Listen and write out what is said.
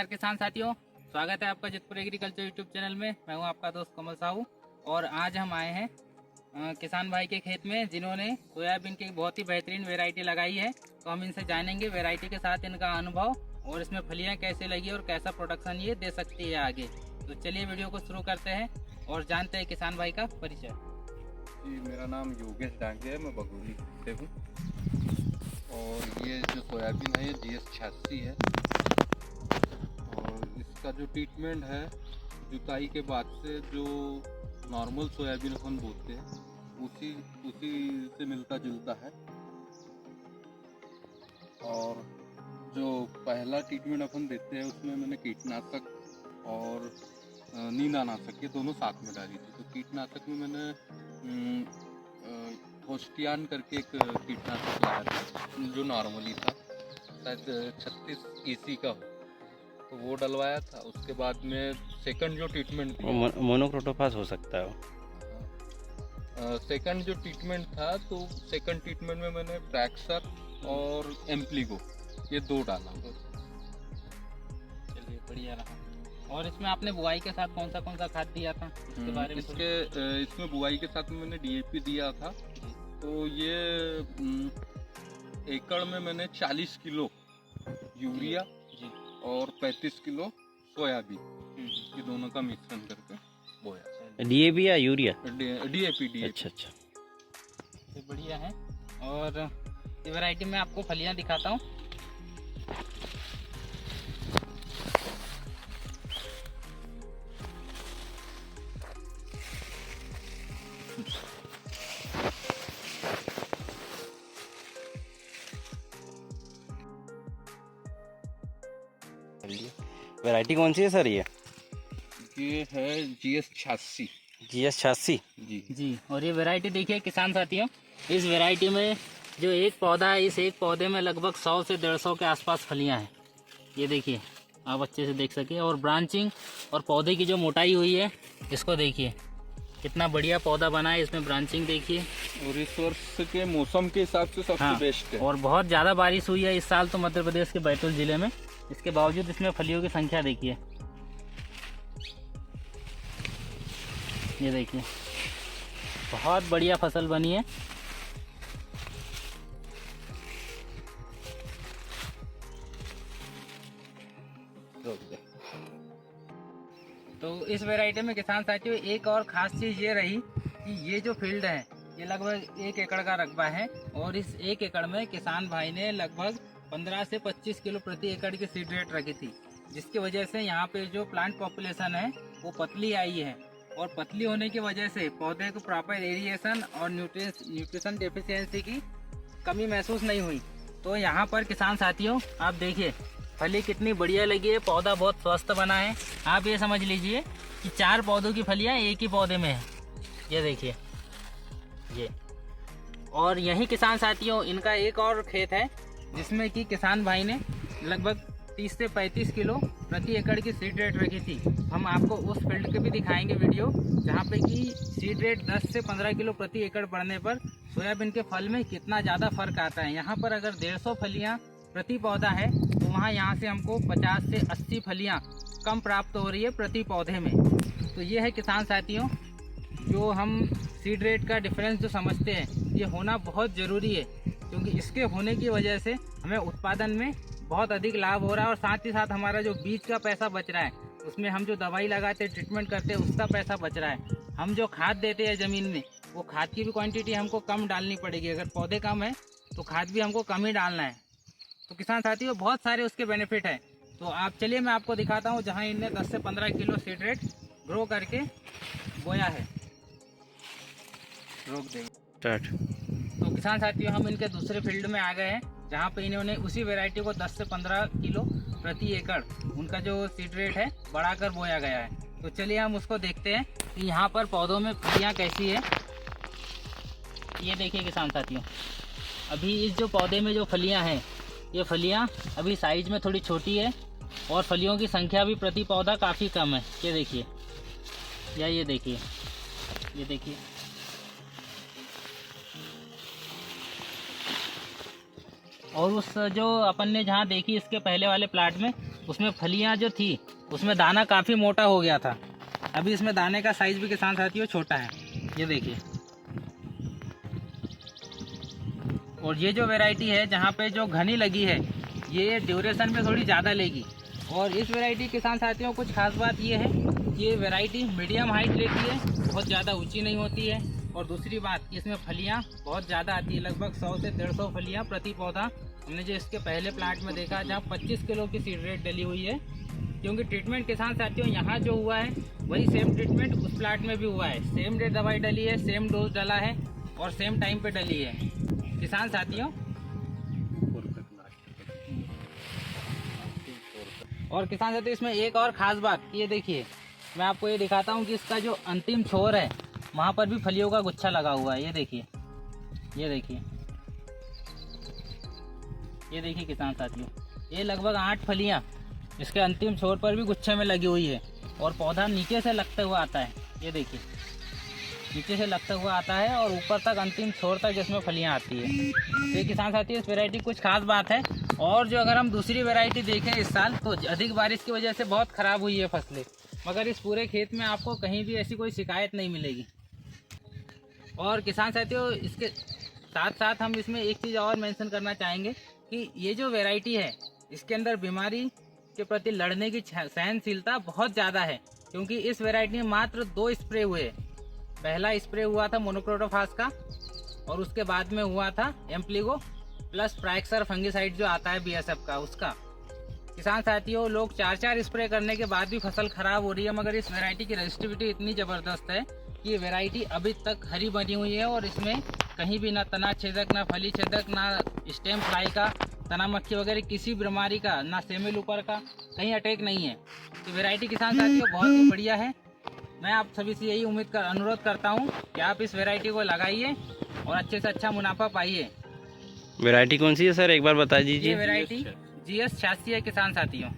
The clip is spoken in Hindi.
नमस्कार किसान साथियों, स्वागत है आपका जितपुर एग्रीकल्चर यूट्यूब चैनल में। मैं हूं आपका दोस्त कमल साहू और आज हम आए हैं किसान भाई के खेत में जिन्होंने सोयाबीन की बहुत ही बेहतरीन वैरायटी लगाई है। तो हम इनसे जानेंगे वैरायटी के साथ इनका अनुभव और इसमें फलियां कैसे लगी और कैसा प्रोडक्शन ये दे सकती है आगे। तो चलिए वीडियो को शुरू करते हैं और जानते हैं किसान भाई का परिचय। जी, मेरा नाम योगेश डांगे है, मैं बगोली से हूँ। और ये जो सोयाबीन है ये GS86 है। और इसका जो ट्रीटमेंट है जुताई के बाद से जो नॉर्मल सोयाबीन अपन बोते हैं उसी से मिलता जुलता है। और जो पहला ट्रीटमेंट अपन देते हैं उसमें मैंने कीटनाशक और नींदानाशक ये दोनों साथ में डाली थी। तो कीटनाशक में मैंने होस्टियान करके एक कीटनाशक लाया था जो नॉर्मली था, शायद 36 EC का हो, तो वो डलवाया था। उसके बाद में सेकंड जो ट्रीटमेंट मोनोक्रोटोफास हो सकता है। सेकंड जो ट्रीटमेंट था तो सेकंड ट्रीटमेंट में मैंने ट्रैक्सर और एम्प्लीगो ये दो डाला। चलिए बढ़िया रहा। और इसमें आपने बुआई के साथ कौन सा खाद दिया था इसके बारे में? इसमें बुआई के साथ में मैंने DAP दिया था। तो ये एकड़ में मैंने 40 किलो यूरिया जी और 35 किलो सोयाबीन ये दोनों का मिश्रण करके बोया। DAP या यूरिया? DAP। अच्छा। ये बढ़िया है। और ये वैरायटी में आपको फलियां दिखाता हूँ। वैरायटी कौन सी है सर? ये है GS86। GS86 जी। और ये वैरायटी देखिए किसान साथियों, इस वैरायटी में जो एक पौधा है, इस एक पौधे में लगभग 100 से 150 के आसपास फलियां हैं। ये देखिए, आप अच्छे से देख सके। और ब्रांचिंग और पौधे की जो मोटाई हुई है इसको देखिए, कितना बढ़िया पौधा बना है। इसमें ब्रांचिंग देखिए। और इस वर्ष के मौसम के हिसाब से सबसे बेस्ट है। और बहुत ज़्यादा बारिश हुई है इस साल तो मध्य प्रदेश के बैतूल जिले में। इसके बावजूद इसमें फलियों की संख्या देखिए, ये देखिए, बहुत बढ़िया फसल बनी है। तो इस वैरायटी में किसान साथियों एक और ख़ास चीज़ ये रही कि ये जो फील्ड है ये लगभग 1 एकड़ का रकबा है। और इस 1 एकड़ में किसान भाई ने लगभग 15 से 25 किलो प्रति एकड़ की सीड रेट रखी थी, जिसकी वजह से यहाँ पे जो प्लांट पॉपुलेशन है वो पतली आई है। और पतली होने की वजह से पौधे को प्रॉपर एरिएशन और न्यूट्रिशन डेफिशिएंसी की कमी महसूस नहीं हुई। तो यहाँ पर किसान साथियों आप देखिए फली कितनी बढ़िया लगी है, पौधा बहुत स्वस्थ बना है। आप ये समझ लीजिए कि 4 पौधों की फलियाँ एक ही पौधे में है। ये देखिए ये। और यही किसान साथियों इनका एक और खेत है जिसमें कि किसान भाई ने लगभग 30 से 35 किलो प्रति एकड़ की सीड रेट रखी थी। हम आपको उस फील्ड के भी दिखाएंगे वीडियो जहाँ पे कि सीड रेट 10 से 15 किलो प्रति एकड़ बढ़ने पर सोयाबीन के फल में कितना ज़्यादा फर्क आता है। यहाँ पर अगर 150 फलियाँ प्रति पौधा है तो वहाँ यहाँ से हमको 50 से 80 फलियाँ कम प्राप्त हो रही है प्रति पौधे में। तो ये है किसान साथियों, जो हम सीड रेट का डिफरेंस जो समझते हैं ये होना बहुत ज़रूरी है, क्योंकि इसके होने की वजह से हमें उत्पादन में बहुत अधिक लाभ हो रहा है। और साथ ही साथ हमारा जो बीज का पैसा बच रहा है, उसमें हम जो दवाई लगाते हैं, ट्रीटमेंट करते हैं, उसका पैसा बच रहा है। हम जो खाद देते हैं ज़मीन में, वो खाद की भी क्वांटिटी हमको कम डालनी पड़ेगी। अगर पौधे कम है तो खाद भी हमको कम ही डालना है। तो किसान साथियों बहुत सारे उसके बेनिफिट हैं। तो आप चलिए मैं आपको दिखाता हूँ जहाँ इनने 10 से 15 किलो सीड रेट ग्रो करके बोया है। रोक देंगे स्टार्ट। तो किसान साथियों हम इनके दूसरे फील्ड में आ गए हैं जहाँ पे इन्होंने उसी वैरायटी को 10 से 15 किलो प्रति एकड़ उनका जो सीड रेट है बढ़ाकर बोया गया है। तो चलिए हम उसको देखते हैं कि यहाँ पर पौधों में फलियाँ कैसी है। ये देखिए किसान साथियों, अभी इस जो पौधे में जो फलियाँ हैं ये फलियाँ अभी साइज में थोड़ी छोटी है और फलियों की संख्या भी प्रति पौधा काफ़ी कम है। ये देखिए, या ये देखिए, ये देखिए। और उस जो अपन ने जहाँ देखी इसके पहले वाले प्लाट में उसमें फलियां जो थी उसमें दाना काफ़ी मोटा हो गया था। अभी इसमें दाने का साइज भी किसान साथियों छोटा है, ये देखिए। और ये जो वैरायटी है जहाँ पे जो घनी लगी है ये ड्यूरेशन में थोड़ी ज़्यादा लेगी। और इस वैरायटी किसान साथियों कुछ खास बात ये है कि ये वैरायटी मीडियम हाइट लेती है, बहुत ज़्यादा ऊंची नहीं होती है। और दूसरी बात कि इसमें फलियां बहुत ज़्यादा आती है, लगभग 100 से 150 फलियां प्रति पौधा। हमने जो इसके पहले प्लांट में देखा जहाँ 25 किलो की सीड रेट डली हुई है, क्योंकि ट्रीटमेंट किसान साथियों यहाँ जो हुआ है वही सेम ट्रीटमेंट उस प्लांट में भी हुआ है। सेम रेट दवाई डली है, सेम डोज डला है और सेम टाइम पे डली है किसान साथियों। और किसान साथियों इसमें एक और ख़ास बात, ये देखिए मैं आपको ये दिखाता हूँ कि इसका जो अंतिम छोर है वहाँ पर भी फलियों का गुच्छा लगा हुआ है। ये देखिए, ये देखिए, ये देखिए किसान साथियों, ये लगभग 8 फलियाँ इसके अंतिम छोर पर भी गुच्छे में लगी हुई है। और पौधा नीचे से लगता हुआ आता है, ये देखिए नीचे से लगता हुआ आता है और ऊपर तक अंतिम छोर तक इसमें फलियां आती है। तो ये किसान साथी इस वैरायटी कुछ खास बात है। और जो अगर हम दूसरी वैरायटी देखें इस साल तो अधिक बारिश की वजह से बहुत ख़राब हुई है फसलें, मगर इस पूरे खेत में आपको कहीं भी ऐसी कोई शिकायत नहीं मिलेगी। और किसान साथियों इसके साथ साथ हम इसमें एक चीज़ और मेंशन करना चाहेंगे कि ये जो वैरायटी है इसके अंदर बीमारी के प्रति लड़ने की सहनशीलता बहुत ज़्यादा है, क्योंकि इस वैरायटी में मात्र 2 स्प्रे हुए। पहला स्प्रे हुआ था मोनोक्रोटोफास का और उसके बाद में हुआ था एम्प्लीगो प्लस प्राइक्सर फंगिसाइड जो आता है बीएसएफ का, उसका। किसान साथियों लोग 4-4 स्प्रे करने के बाद भी फसल खराब हो रही है, मगर इस वैरायटी की रेजिस्टिविटी इतनी ज़बरदस्त है कि ये वैरायटी अभी तक हरी बनी हुई है और इसमें कहीं भी ना तना छेदक, ना फली छेदक, ना स्टेम फ्लाई का, तना मक्खी वगैरह किसी बीमारी का, ना सेमिल ऊपर का कहीं अटैक नहीं है। तो वैरायटी किसान साथियों बहुत ही बढ़िया है। मैं आप सभी से यही अनुरोध करता हूँ कि आप इस वैरायटी को लगाइए और अच्छे से अच्छा मुनाफा पाइए। वैरायटी कौन सी है सर, एक बार बता दीजिए। ये वैरायटी GS 86 है किसान साथियों।